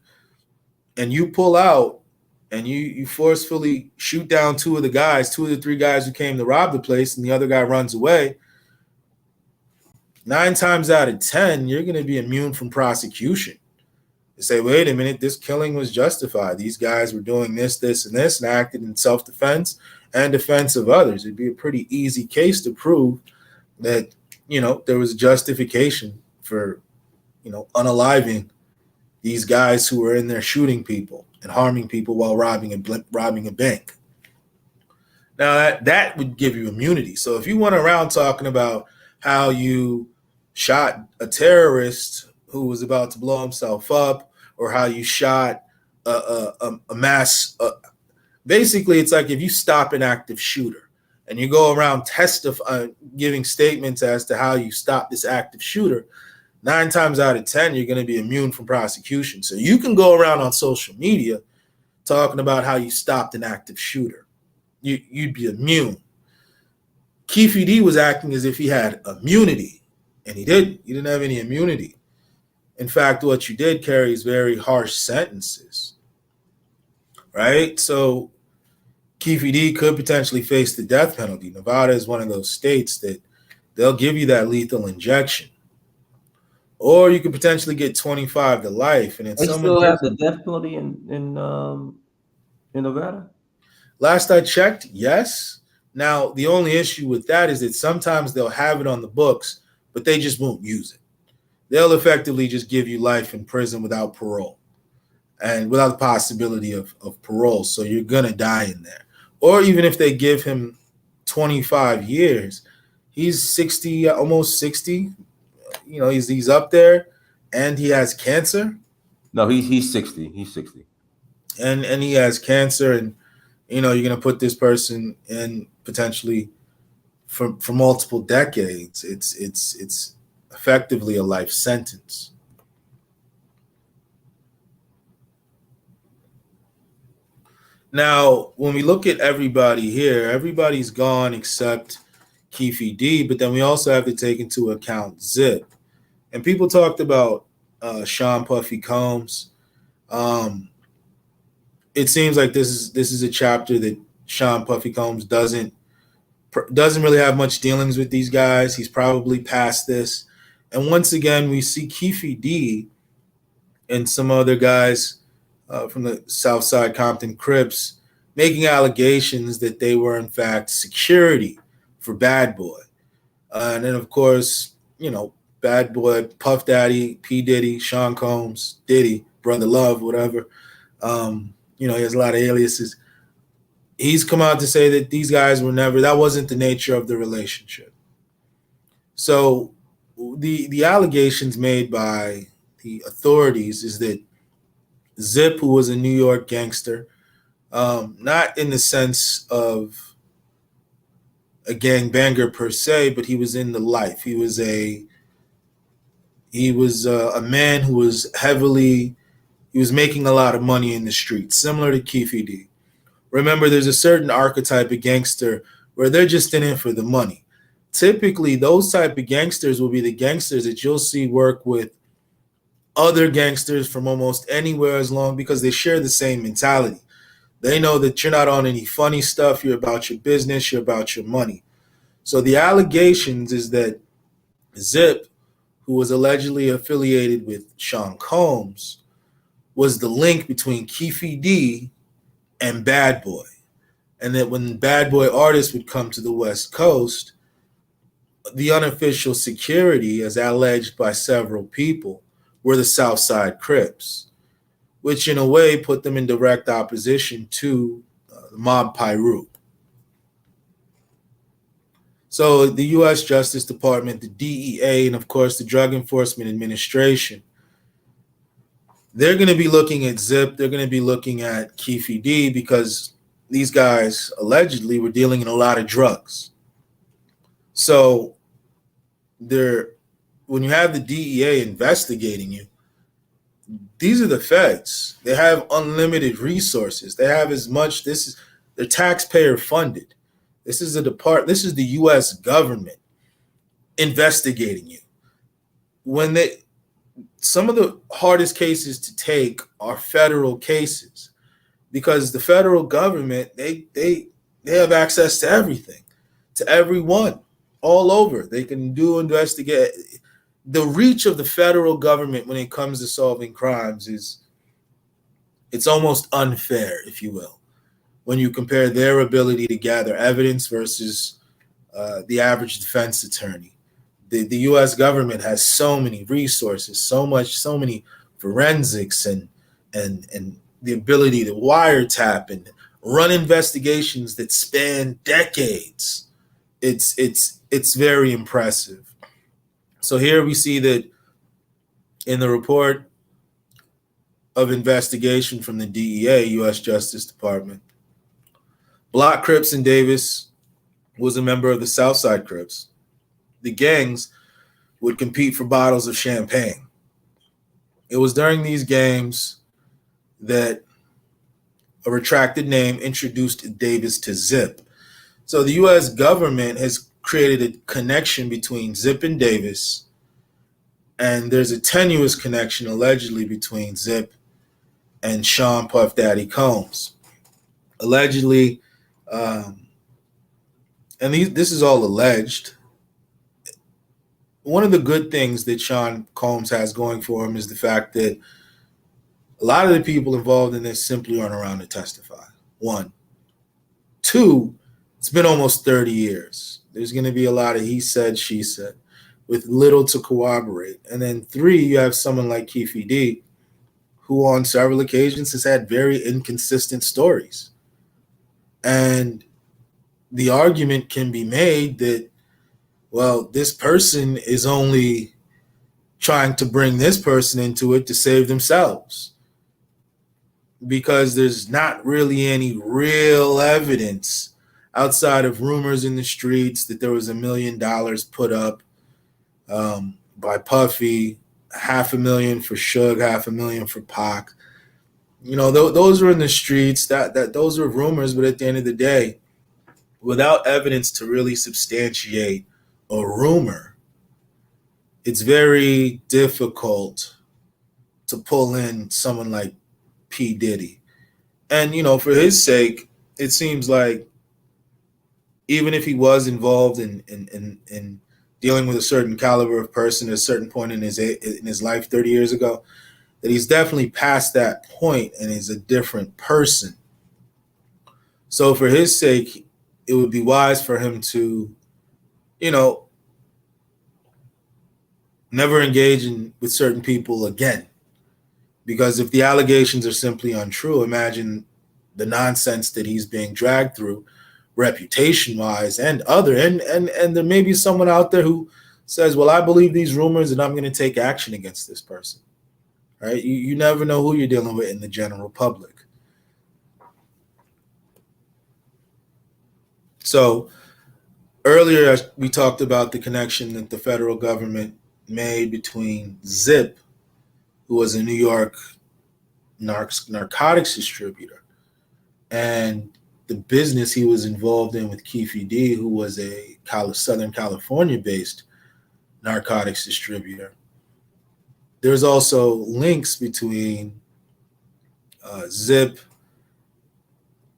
and you pull out and you forcefully shoot down two of the three guys who came to rob the place, and the other guy runs away. 9 times out of 10, you're going to be immune from prosecution. You say, wait a minute, this killing was justified. These guys were doing this, this, and this, and acted in self-defense and defense of others. It'd be a pretty easy case to prove that, there was justification for, unaliving these guys who were in there shooting people and harming people while robbing a bank. Now, that would give you immunity. So if you went around talking about how you shot a terrorist who was about to blow himself up, or how you shot a mass, basically it's like if you stop an active shooter and you go around giving statements as to how you stop this active shooter, 9 times out of 10, you're going to be immune from prosecution. So you can go around on social media talking about how you stopped an active shooter. You'd be immune. Keefe was acting as if he had immunity, and he didn't. He didn't have any immunity. In fact, what you did carries very harsh sentences, right? So Keefe D could potentially face the death penalty. Nevada is one of those states that they'll give you that lethal injection. Or you could potentially get 25 to life. And it's They still have the death penalty in Nevada? Last I checked, yes. Now, the only issue with that is that sometimes they'll have it on the books, but they just won't use it. They'll effectively just give you life in prison without parole and without the possibility of parole. So you're going to die in there. Or even if they give him 25 years, he's 60, almost 60. You know, he's up there and he has cancer. No, he's 60. He's 60. And he has cancer, and you know, you're going to put this person in potentially for multiple decades. It's effectively a life sentence. Now, when we look at everybody here, everybody's gone except Keefe D, but then we also have to take into account Zip. And people talked about Sean Puffy Combs. It seems like this is a chapter that Sean Puffy Combs doesn't really have much dealings with these guys. He's probably past this. And once again, we see Keefe D and some other guys from the Southside Compton Crips making allegations that they were in fact security for Bad Boy. And then, of course, you know, Bad Boy, Puff Daddy, P. Diddy, Sean Combs, Diddy, Brother Love, whatever. You know, he has a lot of aliases. He's come out to say that these guys were never, that wasn't the nature of the relationship. So the allegations made by the authorities is that Zip, who was a New York gangster, not in the sense of a gangbanger per se, but he was in the life. He was a man who was he was making a lot of money in the streets, similar to Keefe D. Remember, there's a certain archetype of gangster where they're just in it for the money. Typically, those type of gangsters will be the gangsters that you'll see work with other gangsters from almost anywhere as long because they share the same mentality. They know that you're not on any funny stuff. You're about your business. You're about your money. So the allegations is that Zip, who was allegedly affiliated with Sean Combs, was the link between Keefe D and Bad Boy. And that when Bad Boy artists would come to the West Coast, the unofficial security, as alleged by several people, were the Southside Crips, which in a way put them in direct opposition to the Mob Piru. So the U.S. Justice Department, the DEA, and of course the Drug Enforcement Administration, they're going to be looking at Zip. They're going to be looking at Keefe D because these guys allegedly were dealing in a lot of drugs. So when you have the DEA investigating you, these are the feds. They have unlimited resources. They have as much. They're taxpayer funded. This is the U.S. government investigating you. Some of the hardest cases to take are federal cases because the federal government, they have access to everything, to everyone, all over. They can investigate. The reach of the federal government when it comes to solving crimes it's almost unfair, if you will, when you compare their ability to gather evidence versus the average defense attorney. The U.S. government has so many resources, so many forensics and the ability to wiretap and run investigations that span decades. It's very impressive. So here we see that in the report of investigation from the DEA, U.S. Justice Department, Block Crips in Davis was a member of the Southside Crips. The gangs would compete for bottles of champagne. It was during these games that a retracted name introduced Davis to Zip. So the U.S. government has created a connection between Zip and Davis, And there's a tenuous connection allegedly between Zip and Sean Puff Daddy Combs. Allegedly, and this is all alleged. One of the good things that Sean Combs has going for him is the fact that a lot of the people involved in this simply aren't around to testify. One. Two, it's been almost 30 years. There's going to be a lot of he said, she said, with little to corroborate. And then three, you have someone like Keefe D, who on several occasions has had very inconsistent stories. And the argument can be made that, well, this person is only trying to bring this person into it to save themselves, because there's not really any real evidence outside of rumors in the streets that there was $1 million put up by Puffy, $500,000 for Suge, $500,000 for Pac. You know, those were in the streets. That those were rumors, but at the end of the day, without evidence to really substantiate a rumor, it's very difficult to pull in someone like P. Diddy. And, you know, for his sake, it seems like even if he was involved in dealing with a certain caliber of person at a certain point in his life 30 years ago, that he's definitely past that point and is a different person. So for his sake, it would be wise for him to, you know, never engage with certain people again. Because if the allegations are simply untrue, imagine the nonsense that he's being dragged through, reputation-wise and other. And there may be someone out there who says, well, I believe these rumors and I'm going to take action against this person. Right? You never know who you're dealing with in the general public. So earlier we talked about the connection that the federal government made between Zip, who was a New York narcotics distributor, and the business he was involved in with Keefe D, who was a Southern California-based narcotics distributor. There's also links between Zip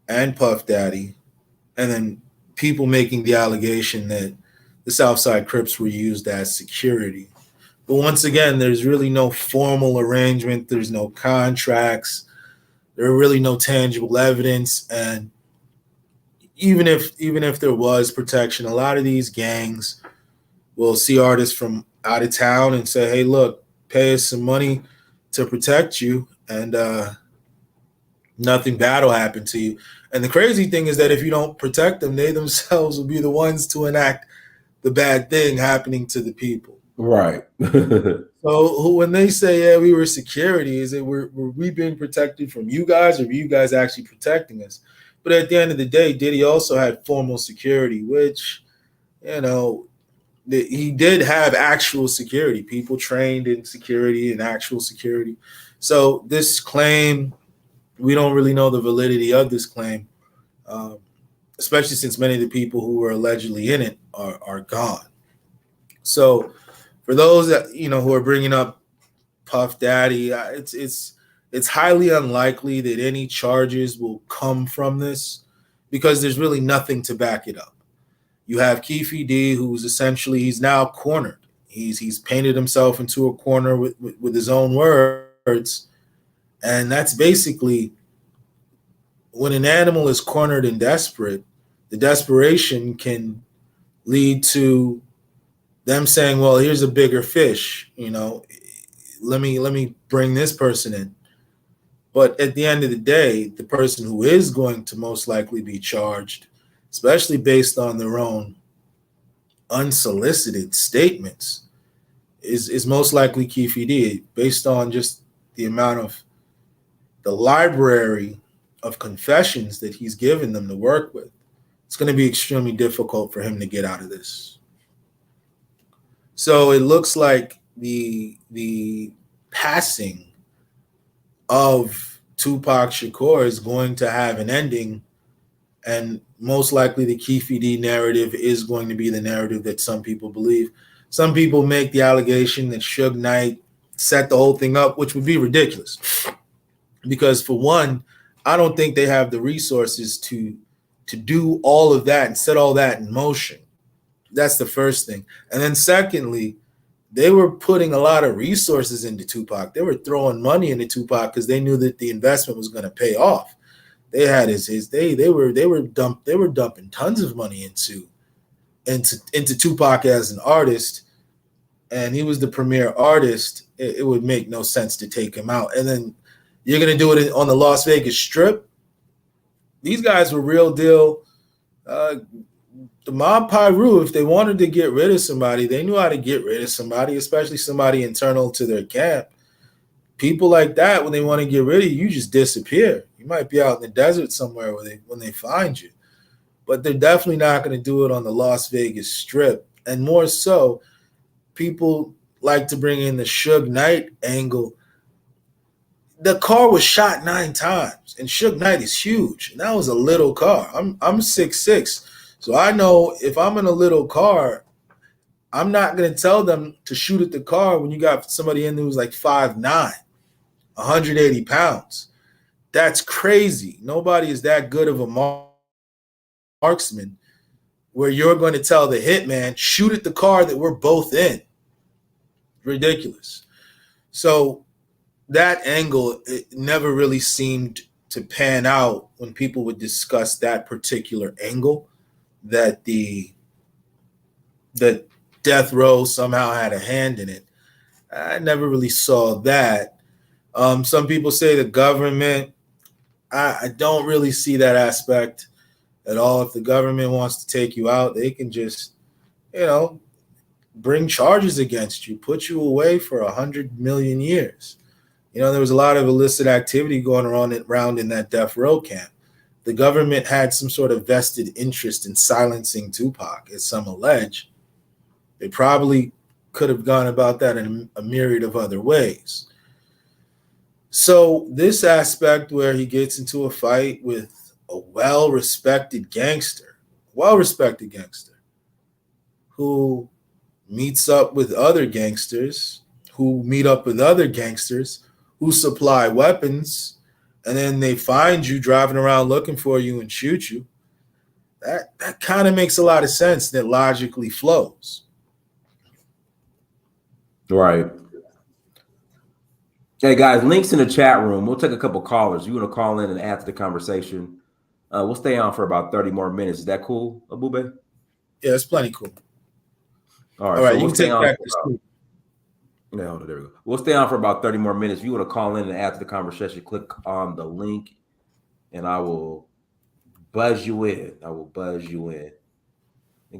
and Puff Daddy, and then people making the allegation that the Southside Crips were used as security. But once again, there's really no formal arrangement. There's no contracts. There are really no tangible evidence. And even if there was protection, a lot of these gangs will see artists from out of town and say, hey, look, pay us some money to protect you, and nothing bad will happen to you. And the crazy thing is that if you don't protect them, they themselves will be the ones to enact the bad thing happening to the people. Right. So when they say, yeah, we were security, is it were we being protected from you guys, or were you guys actually protecting us? But at the end of the day, Diddy also had formal security, which, you know, he did have actual security, people trained in security and actual security. So this claim, we don't really know the validity of this claim, especially since many of the people who were allegedly in it are gone. So for those that, you know, who are bringing up Puff Daddy, it's highly unlikely that any charges will come from this, because there's really nothing to back it up. You have Keefe D, who's essentially, he's now cornered. He's painted himself into a corner with his own words. And that's basically, when an animal is cornered and desperate, the desperation can lead to them saying, well, here's a bigger fish, you know, let me bring this person in. But at the end of the day, the person who is going to most likely be charged, especially based on their own unsolicited statements, is most likely Keefe D, based on just the amount of the library of confessions that he's given them to work with. It's going to be extremely difficult for him to get out of this. So it looks like the passing of Tupac Shakur is going to have an ending, and most likely the Keefe D narrative is going to be the narrative that some people believe. Some people make the allegation that Suge Knight set the whole thing up, which would be ridiculous. Because for one, I don't think they have the resources to do all of that and set all that in motion. That's the first thing. And then secondly, they were putting a lot of resources into Tupac. They were throwing money into Tupac because they knew that the investment was going to pay off. They had they were dumping tons of money into Tupac as an artist, and he was the premier artist. It would make no sense to take him out. And then you're going to do it on the Las Vegas Strip. These guys were real deal. The mob Pyru, if they wanted to get rid of somebody, they knew how to get rid of somebody, especially somebody internal to their camp. People like that, when they want to get rid of you, you just disappear. You might be out in the desert somewhere when they find you. But they're definitely not going to do it on the Las Vegas Strip. And more so, people like to bring in the Suge Knight angle. The car was shot 9 times, and Suge Knight is huge. And that was a little car. I'm 6'6". So I know if I'm in a little car, I'm not going to tell them to shoot at the car when you got somebody in there who's like 5'9", 180 pounds. That's crazy. Nobody is that good of a marksman where you're going to tell the hitman, shoot at the car that we're both in. Ridiculous. So that angle, it never really seemed to pan out when people would discuss that particular angle, that Death Row somehow had a hand in it. I never really saw that. Some people say the government. I don't really see that aspect at all. If the government wants to take you out, they can just, bring charges against you, put you away for 100 million years. There was a lot of illicit activity going around in that death row camp. The government had some sort of vested interest in silencing Tupac, as some allege. They probably could have gone about that in a myriad of other ways. So this aspect where he gets into a fight with a well-respected gangster who meets up with other gangsters, who meet up with other gangsters, who supply weapons, and then they find you driving around looking for you and shoot you. That kind of makes a lot of sense. That logically flows. Right. Hey, guys, links in the chat room. We'll take a couple callers. You want to call in and add to the conversation. We'll stay on for about 30 more minutes. Is that cool, Ebube? Yeah, it's plenty cool. All right, so you can take back the scoop. No, there we go. We'll stay on for about 30 more minutes. If you want to call in and add to the conversation, click on the link, and I will buzz you in. And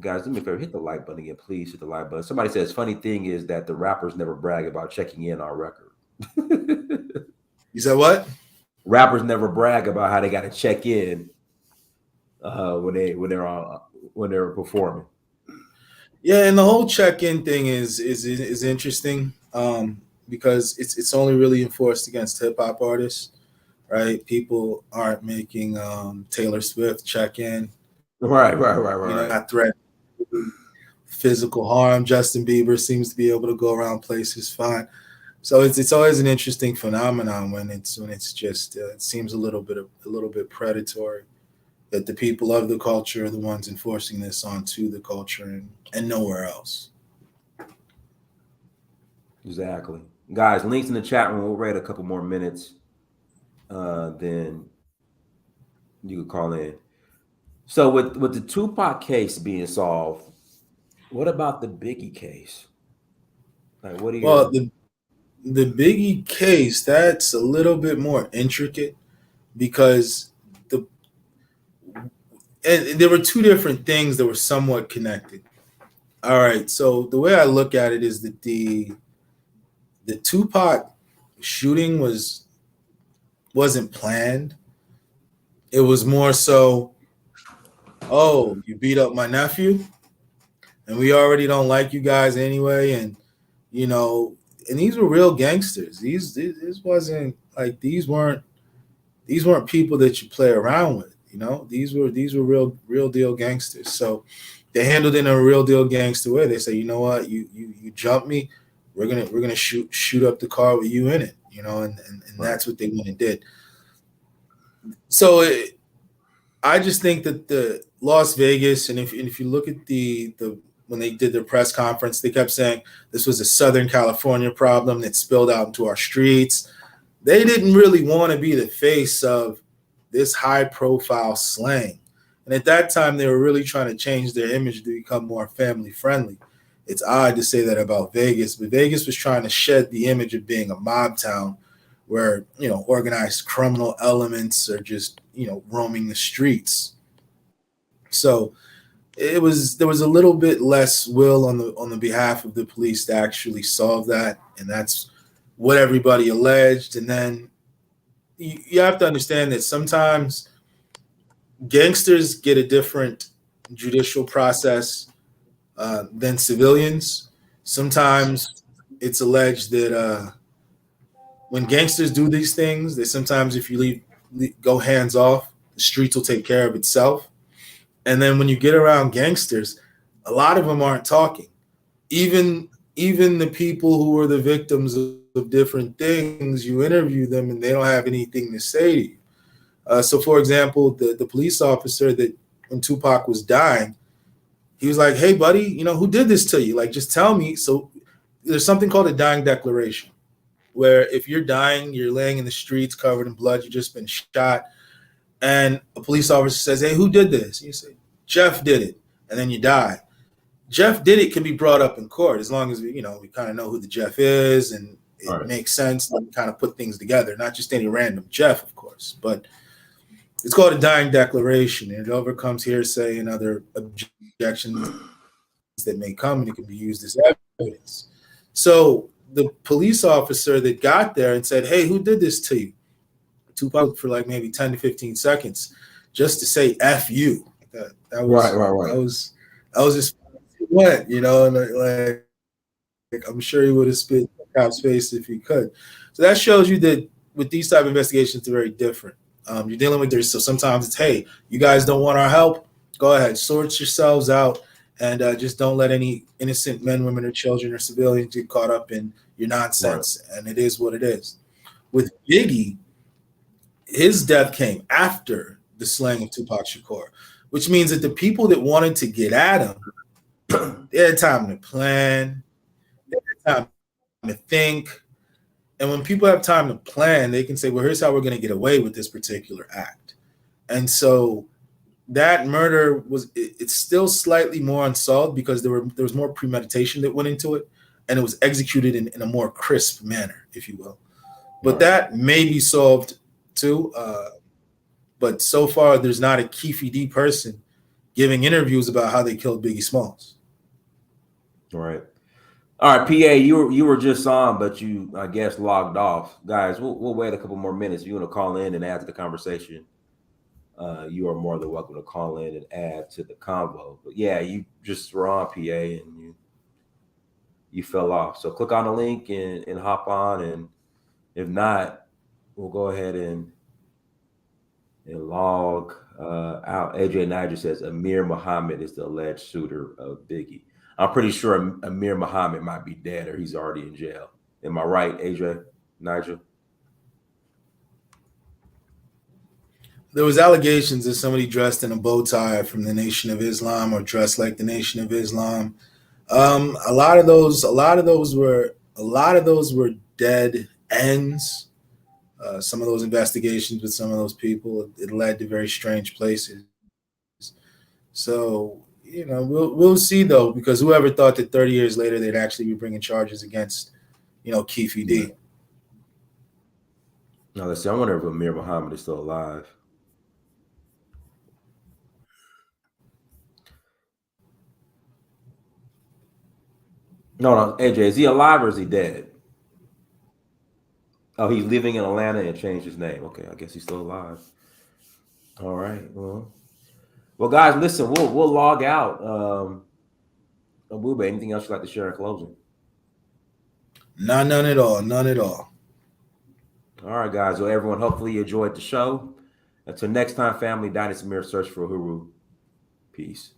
guys, do me a favor, hit the like button again, please. Hit the like button. Somebody says, funny thing is that the rappers never brag about checking in on record. You said what? Rappers never brag about how they got to check in when they're performing. Yeah, and the whole check-in thing is interesting because it's only really enforced against hip-hop artists, right? People aren't making Taylor Swift check in. Right. Not threatening physical harm. Justin Bieber seems to be able to go around places fine. So it's always an interesting phenomenon when it's just it seems a little bit predatory, that the people of the culture are the ones enforcing this onto the culture and nowhere else. Exactly. Guys, links in the chat room. We'll wait a couple more minutes. Then you can call in. So with the Tupac case being solved, what about the Biggie case? Like, what do you? Well, the Biggie case, that's a little bit more intricate because there were two different things that were somewhat connected. All right, so the way I look at it is that the Tupac shooting wasn't planned. It was more so, oh, you beat up my nephew, and we already don't like you guys anyway, and and these were real gangsters. This wasn't like these weren't people that you play around with. These were real deal gangsters. So they handled it in a real deal gangster way. They say, you know what, you jumped me, we're gonna shoot up the car with you in it, and that's what they went and did. So I just think that the Las Vegas, and if you look at the when they did their press conference, they kept saying this was a Southern California problem that spilled out into our streets. They didn't really want to be the face of this high profile slang. And at that time, they were really trying to change their image to become more family friendly. It's odd to say that about Vegas, but Vegas was trying to shed the image of being a mob town where, organized criminal elements are just, roaming the streets. So there was a little bit less will on the behalf of the police to actually solve that. And that's what everybody alleged. And then you have to understand that sometimes gangsters get a different judicial process than civilians. Sometimes it's alleged that when gangsters do these things, that sometimes if you go hands off, the streets will take care of itself. And then when you get around gangsters, a lot of them aren't talking. Even the people who were the victims of different things, you interview them and they don't have anything to say to you. So, for example, the police officer that when Tupac was dying, he was like, hey, buddy, who did this to you? Like, just tell me. So there's something called a dying declaration, where if you're dying, you're laying in the streets covered in blood, you've just been shot, and a police officer says, hey, who did this? And you say, Jeff did it, and then you die. Jeff did it can be brought up in court as long as we kind of know who the Jeff is, and it makes sense to kind of put things together, not just any random Jeff, of course, but it's called a dying declaration, and it overcomes hearsay and other objections that may come, and it can be used as evidence. So the police officer that got there and said, hey, who did this to you? Tupac for like maybe 10 to 15 seconds just to say F you. That was right. That was just what, and like I'm sure he would have spit in the cop's face if he could. So that shows you that with these type of investigations, they're very different. You're dealing with this, so sometimes it's, hey, you guys don't want our help? Go ahead, sort yourselves out, and just don't let any innocent men, women, or children or civilians get caught up in your nonsense. Right. And it is what it is. With Biggie, his death came after the slaying of Tupac Shakur, which means that the people that wanted to get at him, they had time to plan, they had time to think. And when people have time to plan, they can say, well, here's how we're going to get away with this particular act. And so that murder it's still slightly more unsolved because there was more premeditation that went into it, and it was executed in a more crisp manner, if you will. But that may be solved too. But so far, there's not a Keefe person giving interviews about how they killed Biggie Smalls. Right. All right, PA, you were just on, but you, I guess, logged off. Guys, we'll wait a couple more minutes. If you want to call in and add to the conversation, you are more than welcome to call in and add to the convo. But yeah, you just were on, PA, and you fell off. So click on the link and hop on, and if not, we'll go ahead and log out. AJ Niger says Amir Muhammad is the alleged shooter of Biggie. I'm pretty sure Amir Muhammad might be dead or he's already in jail. Am I right, AJ Niger? There was allegations that somebody dressed in a bow tie from the Nation of Islam or dressed like the Nation of Islam. A lot of those were dead ends. Some of those investigations with some of those people, it led to very strange places. So, we'll see though, because whoever thought that 30 years later they'd actually be bringing charges against, Keefe D. No, let's see. I wonder if Amir Muhammad is still alive. No, AJ, is he alive or is he dead? Oh, he's living in Atlanta and changed his name. Okay, I guess he's still alive. All right. Well, guys, listen, we'll log out. Ebube, anything else you'd like to share in closing? None at all. None at all. All right, guys. Well, everyone, hopefully you enjoyed the show. Until next time, family, Dynasty Mirror, search for Uhuru. Peace.